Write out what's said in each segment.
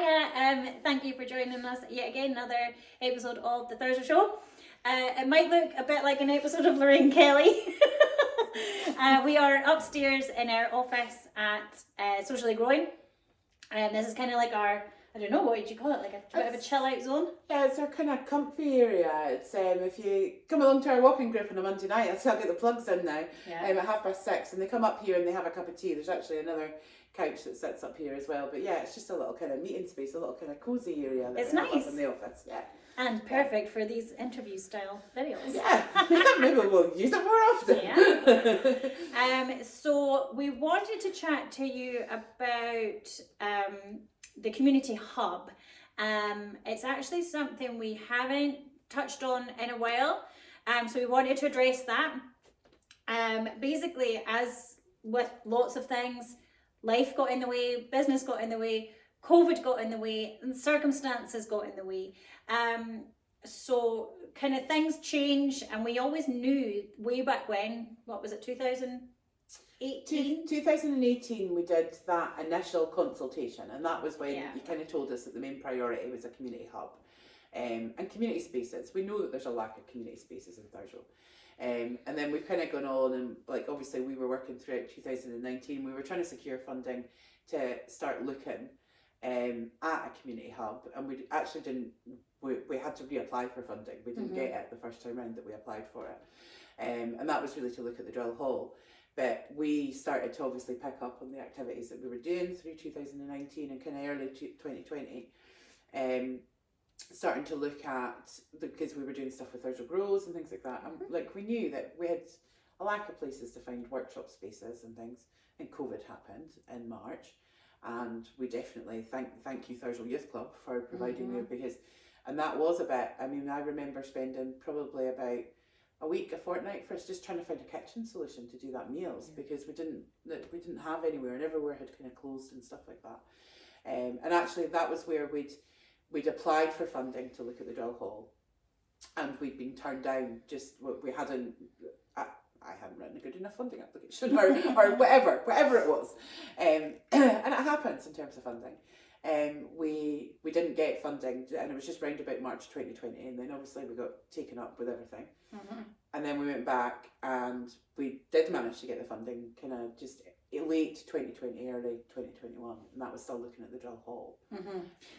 Hiya, thank you for joining us yet again, another episode of the Thurso Show. It might look a bit like an episode of Lorraine Kelly. We are upstairs in our office at Socially Growing, and this is kind of like our, I don't know, what would you call it, like a bit of a chill out zone? Yeah, it's our kind of comfy area. It's if you come along to our walking group on a Monday night, I'll get the plugs in now, at 6:30, and they come up here and they have a cup of tea. There's actually another couch that sits up here as well, but yeah, it's just a little kind of meeting space, a little kind of cozy area that it's we nice have up in the office. Yeah, and perfect for these interview style videos. Yeah, maybe we'll use it more often. Yeah. So we wanted to chat to you about the community hub. It's actually something we haven't touched on in a while, so we wanted to address that. Basically, as with lots of things, life got in the way, business got in the way, COVID got in the way, and circumstances got in the way. So kind of things change, and we always knew way back when, what was it, 2018? 2018 we did that initial consultation, and that was when you kind of told us that the main priority was a community hub and community spaces. We know that there's a lack of community spaces in Thurso. And then we've kind of gone on, and like obviously we were working throughout 2019. We were trying to secure funding to start looking at a community hub, and we actually didn't. We had to reapply for funding. We didn't get it the first time round that we applied for it, and that was really to look at the drill hall. But we started to obviously pick up on the activities that we were doing through 2019 and kind of early 2020. Starting to look at, because we were doing stuff with Thurso Grows and things like that, and like we knew that we had a lack of places to find workshop spaces and things, and COVID happened in March, and we definitely thank you Thurso Youth Club for providing it, because, and that was a bit, I mean, I remember spending probably about a week, a fortnight for us just trying to find a kitchen solution to do that meals, because we didn't have anywhere, and everywhere had kind of closed and stuff like that. And actually that was where we'd applied for funding to look at the drill hall, and we'd been turned down. I hadn't written a good enough funding application or whatever it was. And it happens in terms of funding. We didn't get funding, and it was just round about March 2020, and then obviously we got taken up with everything. And then we went back and we did manage to get the funding kind of just late 2020, early 2021, and that was still looking at the drill hall.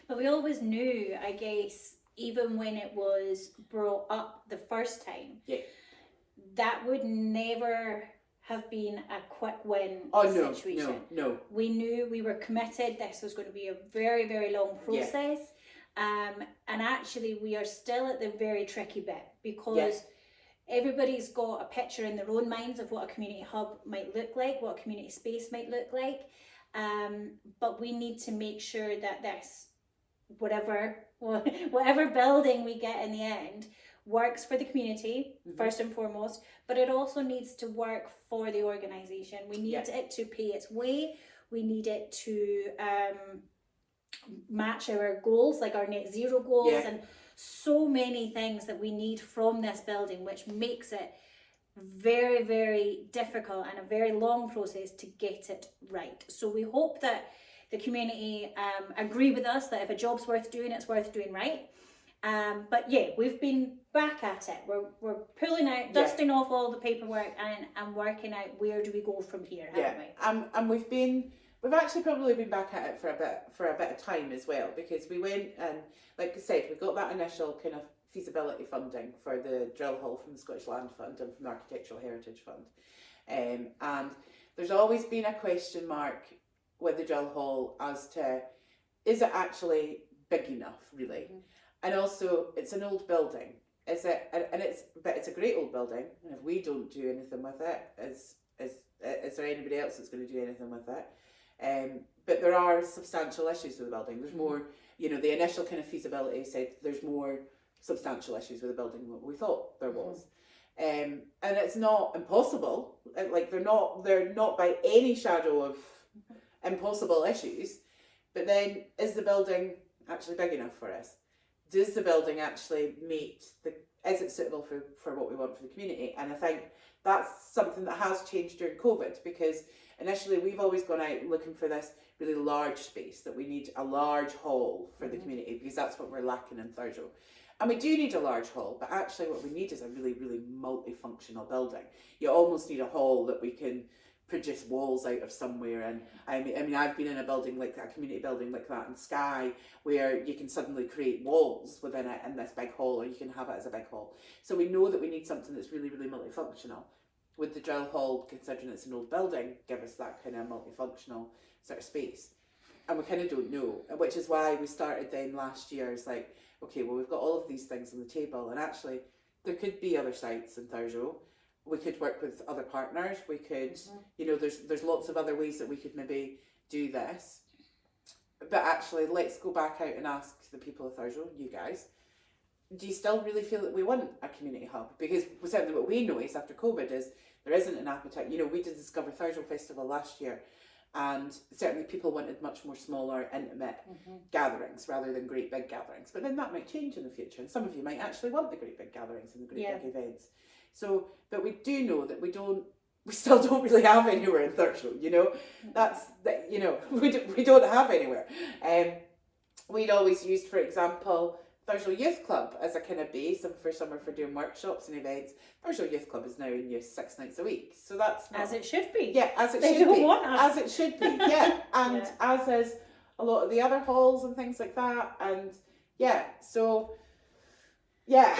But we always knew, I guess, even when it was brought up the first time, that would never have been a quick win situation. No. We knew, we were committed, this was going to be a very, very long process. And actually we are still at the very tricky bit, because everybody's got a picture in their own minds of what a community hub might look like, what a community space might look like. But we need to make sure that this, whatever building we get in the end, works for the community, first and foremost, but it also needs to work for the organisation. We need it to pay its way. We need it to match our goals, like our net zero goals, and so many things that we need from this building, which makes it very, very difficult and a very long process to get it right. So we hope that the community agree with us that if a job's worth doing, it's worth doing right. But we've been back at it. We're pulling out, dusting off all the paperwork and working out where do we go from here, haven't we? And we've actually probably been back at it for a bit of time as well, because we went and, like I said, we got that initial kind of feasibility funding for the drill hall from the Scottish Land Fund and from the Architectural Heritage Fund. And there's always been a question mark with the drill hall as to, is it actually big enough, really? And also, it's an old building. Is it? And it's a great old building. And if we don't do anything with it, is there anybody else that's going to do anything with it? But there are substantial issues with the building. There's more. The initial kind of feasibility said there's more substantial issues with the building than we thought there was. And it's not impossible. Like they're not by any shadow of impossible issues. But then, is the building actually big enough for us? Does the building actually is it suitable for what we want for the community? And I think that's something that has changed during COVID, because initially we've always gone out looking for this really large space, that we need a large hall for the community, because that's what we're lacking in Thurso. And we do need a large hall, but actually what we need is a really, really multifunctional building. You almost need a hall that we can produce walls out of somewhere. And I mean, I've been in a building like that, a community building like that in Skye, where you can suddenly create walls within it in this big hall, or you can have it as a big hall. So we know that we need something that's really, really multifunctional. Would the drill hall, considering it's an old building, give us that kind of multifunctional sort of space? And we kind of don't know, which is why we started then last year. It's like, okay, well, we've got all of these things on the table, and actually there could be other sites in Thurso. We could work with other partners. We could, you know, there's lots of other ways that we could maybe do this. But actually, let's go back out and ask the people of Thurso, you guys, do you still really feel that we want a community hub? Because certainly what we noticed after COVID is there isn't an appetite. You know, we did Discover Thurso Festival last year, and certainly people wanted much more smaller, intimate gatherings rather than great big gatherings. But then that might change in the future, and some of you might actually want the great big gatherings and the great big events. So, but we do know that we still don't really have anywhere in Thurso, you know. You know, we don't have anywhere. We'd always used, for example, Thurso Youth Club as a kind of base, and for summer for doing workshops and events. Thurso Youth Club is now in use 6 nights a week, so that's not, as it should be. Yeah, as it they should don't be. Want us. As it should be, yeah, and as is a lot of the other halls and things like that, and so. Yeah.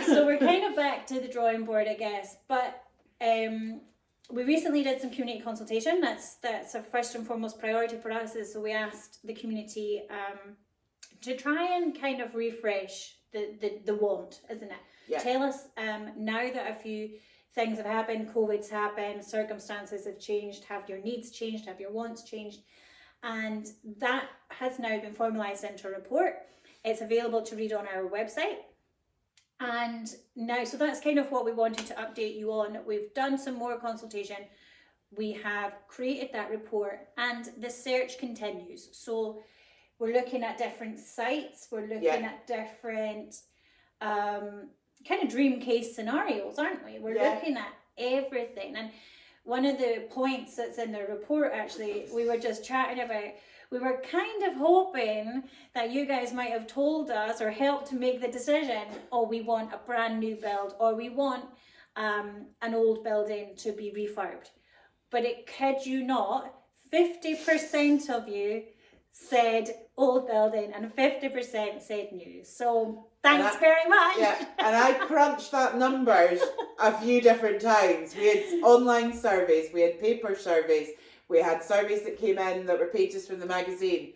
So we're kind of back to the drawing board, I guess. But we recently did some community consultation. That's a first and foremost priority for us. So we asked the community to try and kind of refresh the want, isn't it? Yeah. Tell us now that a few things have happened, COVID's happened, circumstances have changed, have your needs changed, have your wants changed? And that has now been formalised into a report. It's available to read on our website. And now, so that's kind of what we wanted to update you on. We've done some more consultation. We have created that report, and the search continues. So we're looking at different sites. We're looking at different kind of dream case scenarios, aren't we? We're looking at everything. And one of the points that's in the report, actually, we were just chatting about, we were kind of hoping that you guys might have told us or helped to make the decision, oh, we want a brand new build, or we want an old building to be refurbed. But it kid you not, 50% of you said old building and 50% said new. So thanks very much. Yeah, and I crunched that numbers a few different times. We had online surveys, we had paper surveys, we had surveys that came in that were pages from the magazine,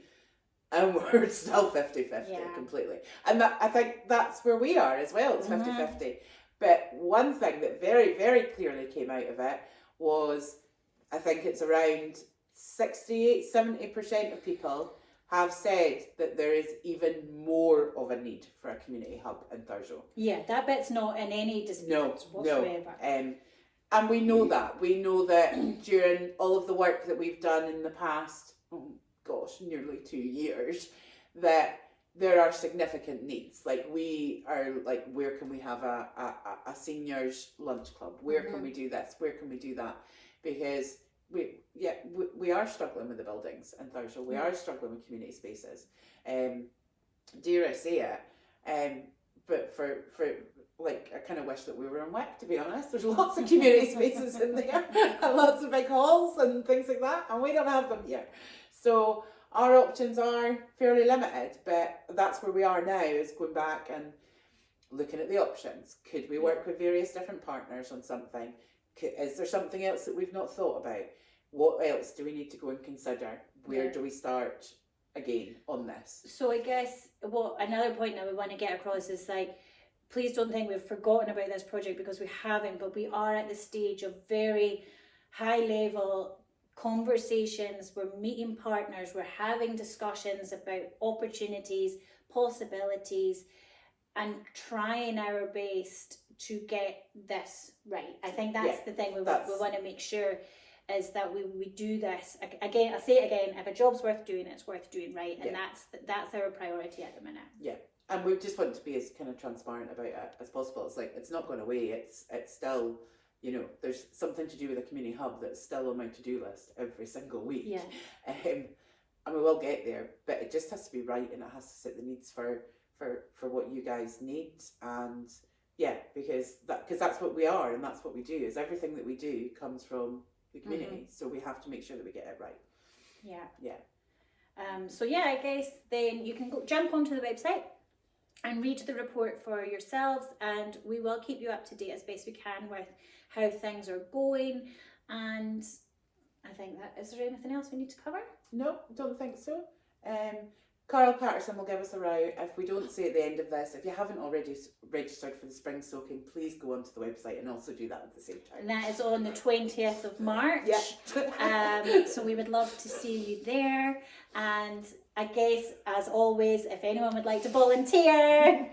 and we're still 50-50 completely. And I think that's where we are as well, it's 50-50. But one thing that very, very clearly came out of it was, I think it's around 68-70% of people have said that there is even more of a need for a community hub in Thurso. Yeah, that bit's not in any dispute whatsoever. No. And we know that. We know that during all of the work that we've done in the past, nearly 2 years, that there are significant needs. Like we are like, where can we have a seniors lunch club? Where can we do this? Where can we do that? Because we are struggling with the buildings in Thurso. We are struggling with community spaces. Dare I say it? But for like, I kind of wish that we were in WIC, to be honest. There's lots of community spaces in there, and lots of big halls and things like that, and we don't have them here. So our options are fairly limited, but that's where we are now, is going back and looking at the options. Could we work with various different partners on something? Is there something else that we've not thought about? What else do we need to go and consider? Where do we start again on this? So I guess another point that we want to get across is, like, please don't think we've forgotten about this project, because we haven't, but we are at the stage of very high level conversations. We're meeting partners, we're having discussions about opportunities, possibilities, and trying our best to get this right. I think that's the thing we want to make sure, is that we do this. Again, I'll say it again, if a job's worth doing, it's worth doing right, and that's our priority at the minute. Yeah. And we just want to be as kind of transparent about it as possible. It's like, it's not going away. It's still you know, there's something to do with a community hub that's still on my to-do list every single week. Yeah. And we will get there, but it just has to be right, and it has to fit the needs for what you guys need. And yeah, because that's what we are, and that's what we do, is everything that we do comes from the community. So we have to make sure that we get it right. Yeah. So yeah, I guess then you can jump onto the website and read the report for yourselves, and we will keep you up to date as best we can with how things are going. And I think that, is there anything else we need to cover? No, don't think so. Carl Patterson will give us a row if we don't say at the end of this. If you haven't already registered for the spring soaking, please go onto the website and also do that at the same time. And that is on the 20th of March. Yeah. So we would love to see you there. And I guess, as always, if anyone would like to volunteer,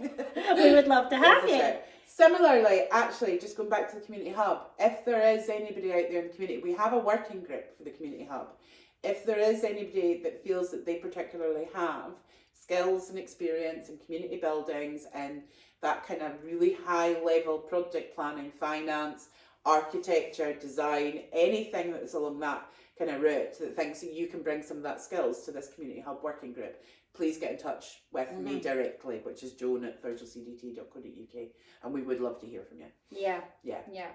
we would love to have you. Similarly, actually, just going back to the community hub, if there is anybody out there in the community, we have a working group for the community hub. If there is anybody that feels that they particularly have skills and experience in community buildings and that kind of really high level project planning, finance, architecture, design, anything that is along that kind of route, that thinks that you can bring some of that skills to this community hub working group, please get in touch with me directly, which is joan@thursocdt.co.uk, and we would love to hear from you. Yeah.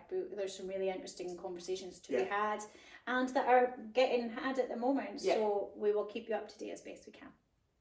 There's some really interesting conversations to be had, and that are getting had at the moment. So we will keep you up to date as best we can.